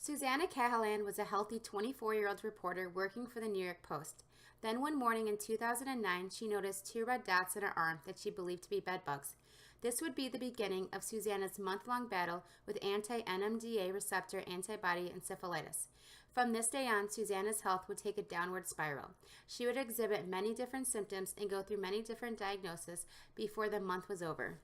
Susanna Cahalan was a healthy 24-year-old reporter working for the New York Post. Then one morning in 2009, she noticed two red dots in her arm that she believed to be bedbugs. This would be the beginning of Susanna's month-long battle with anti-NMDA receptor antibody encephalitis. From this day on, Susanna's health would take a downward spiral. She would exhibit many different symptoms and go through many different diagnoses before the month was over.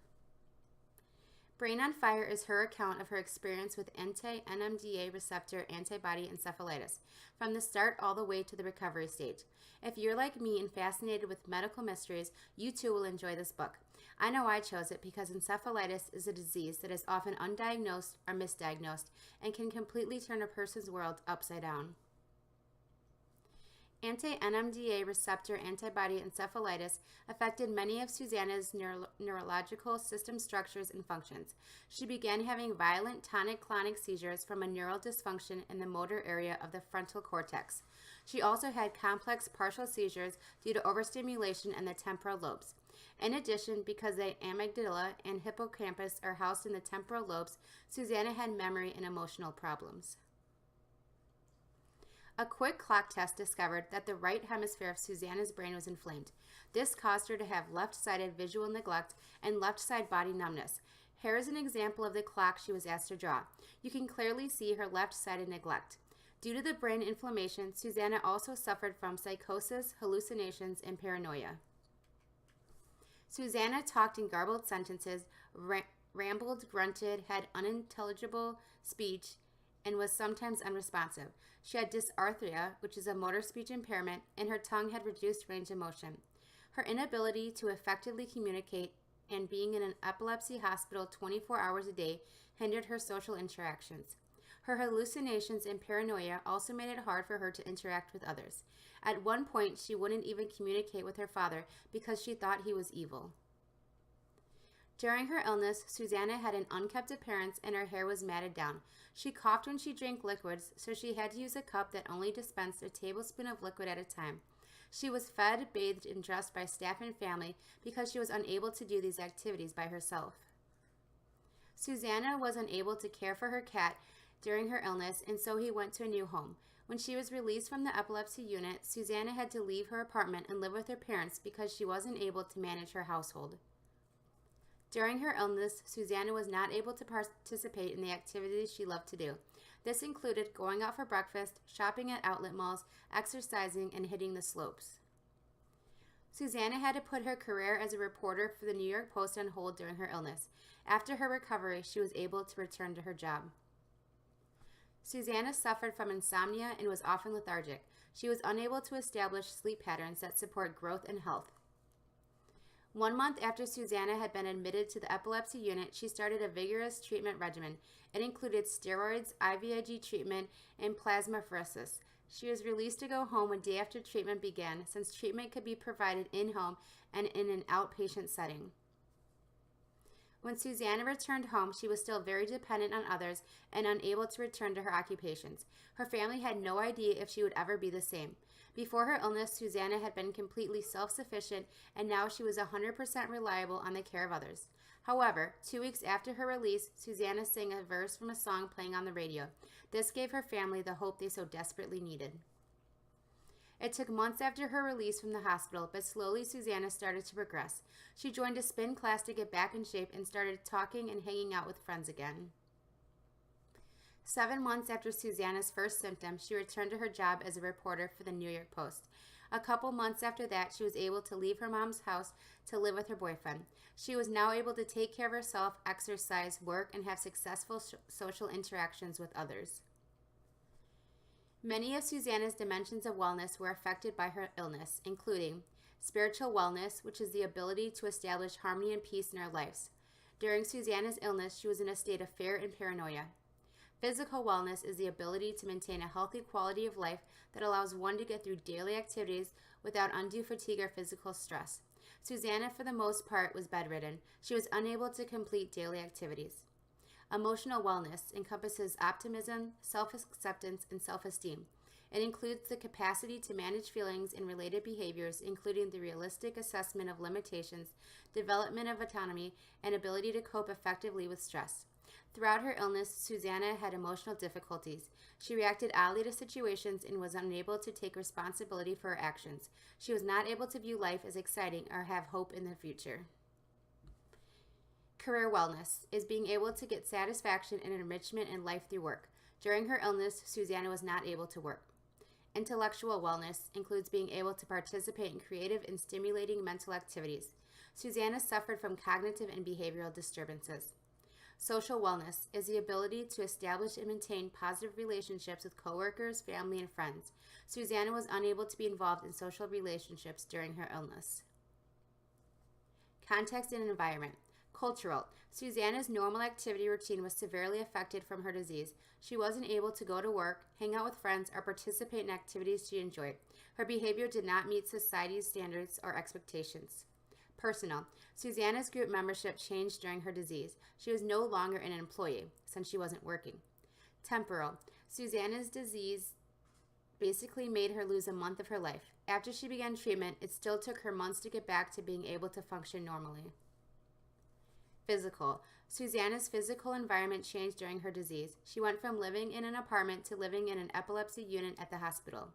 Brain on Fire is her account of her experience with anti-NMDA receptor antibody encephalitis, from the start all the way to the recovery stage. If you're like me and fascinated with medical mysteries, you too will enjoy this book. I know I chose it because encephalitis is a disease that is often undiagnosed or misdiagnosed and can completely turn a person's world upside down. Anti-NMDA receptor antibody encephalitis affected many of Susanna's neurological system structures and functions. She began having violent tonic-clonic seizures from a neural dysfunction in the motor area of the frontal cortex. She also had complex partial seizures due to overstimulation in the temporal lobes. In addition, because the amygdala and hippocampus are housed in the temporal lobes, Susanna had memory and emotional problems. A quick clock test discovered that the right hemisphere of Susanna's brain was inflamed. This caused her to have left-sided visual neglect and left-side body numbness. Here is an example of the clock she was asked to draw. You can clearly see her left-sided neglect. Due to the brain inflammation, Susanna also suffered from psychosis, hallucinations, and paranoia. Susanna talked in garbled sentences, rambled, grunted, had unintelligible speech, and was sometimes unresponsive. She had dysarthria, which is a motor speech impairment, and her tongue had reduced range of motion. Her inability to effectively communicate and being in an epilepsy hospital 24 hours a day hindered her social interactions. Her hallucinations and paranoia also made it hard for her to interact with others. At one point, she wouldn't even communicate with her father because she thought he was evil. During her illness, Susanna had an unkempt appearance and her hair was matted down. She coughed when she drank liquids, so she had to use a cup that only dispensed a tablespoon of liquid at a time. She was fed, bathed, and dressed by staff and family because she was unable to do these activities by herself. Susanna was unable to care for her cat during her illness, and so he went to a new home. When she was released from the epilepsy unit, Susanna had to leave her apartment and live with her parents because she wasn't able to manage her household. During her illness, Susanna was not able to participate in the activities she loved to do. This included going out for breakfast, shopping at outlet malls, exercising, and hitting the slopes. Susanna had to put her career as a reporter for the New York Post on hold during her illness. After her recovery, she was able to return to her job. Susanna suffered from insomnia and was often lethargic. She was unable to establish sleep patterns that support growth and health. 1 month after Susanna had been admitted to the epilepsy unit, she started a vigorous treatment regimen. It included steroids, IVIG treatment, and plasmapheresis. She was released to go home a day after treatment began, since treatment could be provided in-home and in an outpatient setting. When Susanna returned home, she was still very dependent on others and unable to return to her occupations. Her family had no idea if she would ever be the same. Before her illness, Susanna had been completely self-sufficient, and now she was 100% reliable on the care of others. However, 2 weeks after her release, Susanna sang a verse from a song playing on the radio. This gave her family the hope they so desperately needed. It took months after her release from the hospital, but slowly Susanna started to progress. She joined a spin class to get back in shape and started talking and hanging out with friends again. 7 months after Susanna's first symptom, she returned to her job as a reporter for the New York Post. A couple months after that, she was able to leave her mom's house to live with her boyfriend. She was now able to take care of herself, exercise, work, and have successful social interactions with others. Many of Susanna's dimensions of wellness were affected by her illness, including spiritual wellness, which is the ability to establish harmony and peace in our lives. During Susanna's illness, she was in a state of fear and paranoia. Physical wellness is the ability to maintain a healthy quality of life that allows one to get through daily activities without undue fatigue or physical stress. Susanna, for the most part, was bedridden. She was unable to complete daily activities. Emotional wellness encompasses optimism, self-acceptance, and self-esteem. It includes the capacity to manage feelings and related behaviors, including the realistic assessment of limitations, development of autonomy, and ability to cope effectively with stress. Throughout her illness, Susanna had emotional difficulties. She reacted oddly to situations and was unable to take responsibility for her actions. She was not able to view life as exciting or have hope in the future. Career wellness is being able to get satisfaction and enrichment in life through work. During her illness, Susanna was not able to work. Intellectual wellness includes being able to participate in creative and stimulating mental activities. Susanna suffered from cognitive and behavioral disturbances. Social wellness is the ability to establish and maintain positive relationships with coworkers, family, and friends. Susanna was unable to be involved in social relationships during her illness. Context and environment. Cultural. Susanna's normal activity routine was severely affected from her disease. She wasn't able to go to work, hang out with friends, or participate in activities she enjoyed. Her behavior did not meet society's standards or expectations. Personal. Susanna's group membership changed during her disease. She was no longer an employee since she wasn't working. Temporal. Susanna's disease basically made her lose a month of her life. After she began treatment, it still took her months to get back to being able to function normally. Physical. Susanna's physical environment changed during her disease. She went from living in an apartment to living in an epilepsy unit at the hospital.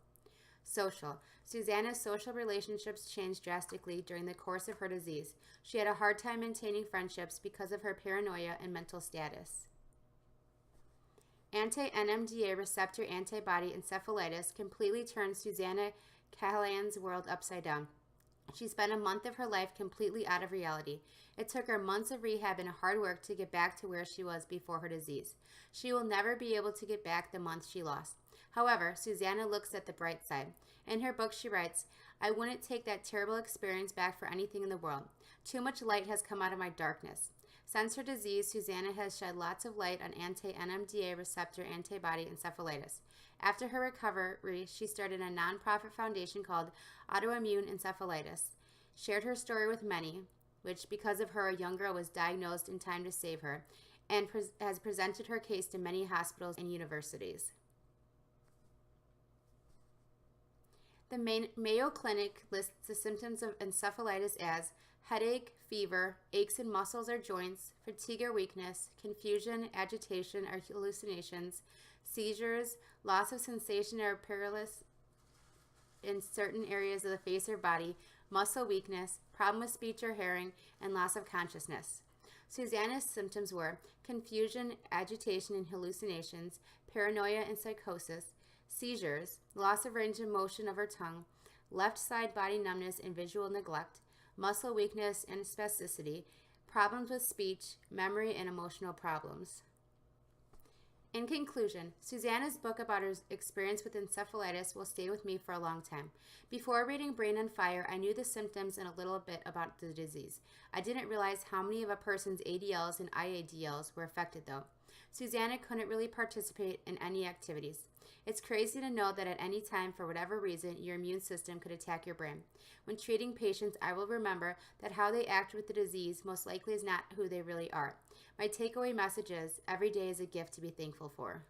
Social. Susanna's social relationships changed drastically during the course of her disease. She had a hard time maintaining friendships because of her paranoia and mental status. Anti-NMDA receptor antibody encephalitis completely turned Susanna Callahan's world upside down. She spent a month of her life completely out of reality. It took her months of rehab and hard work to get back to where she was before her disease. She will never be able to get back the month she lost. However, Susanna looks at the bright side. In her book, she writes, "I wouldn't take that terrible experience back for anything in the world. Too much light has come out of my darkness." Since her disease, Susanna has shed lots of light on anti-NMDA receptor antibody encephalitis. After her recovery, she started a nonprofit foundation called Autoimmune Encephalitis, shared her story with many, which because of her, a young girl was diagnosed in time to save her, and has presented her case to many hospitals and universities. The Mayo Clinic lists the symptoms of encephalitis as headache, fever, aches in muscles or joints, fatigue or weakness, confusion, agitation or hallucinations, seizures, loss of sensation or paralysis in certain areas of the face or body, muscle weakness, problem with speech or hearing, and loss of consciousness. Susanna's symptoms were confusion, agitation and hallucinations, paranoia and psychosis, seizures, loss of range of motion of her tongue, left side body numbness and visual neglect, muscle weakness and spasticity, problems with speech, memory, and emotional problems. In conclusion, Susanna's book about her experience with encephalitis will stay with me for a long time. Before reading Brain on Fire, I knew the symptoms and a little bit about the disease. I didn't realize how many of a person's ADLs and IADLs were affected though. Susanna couldn't really participate in any activities. It's crazy to know that at any time, for whatever reason, your immune system could attack your brain. When treating patients, I will remember that how they act with the disease most likely is not who they really are. My takeaway message is, every day is a gift to be thankful for.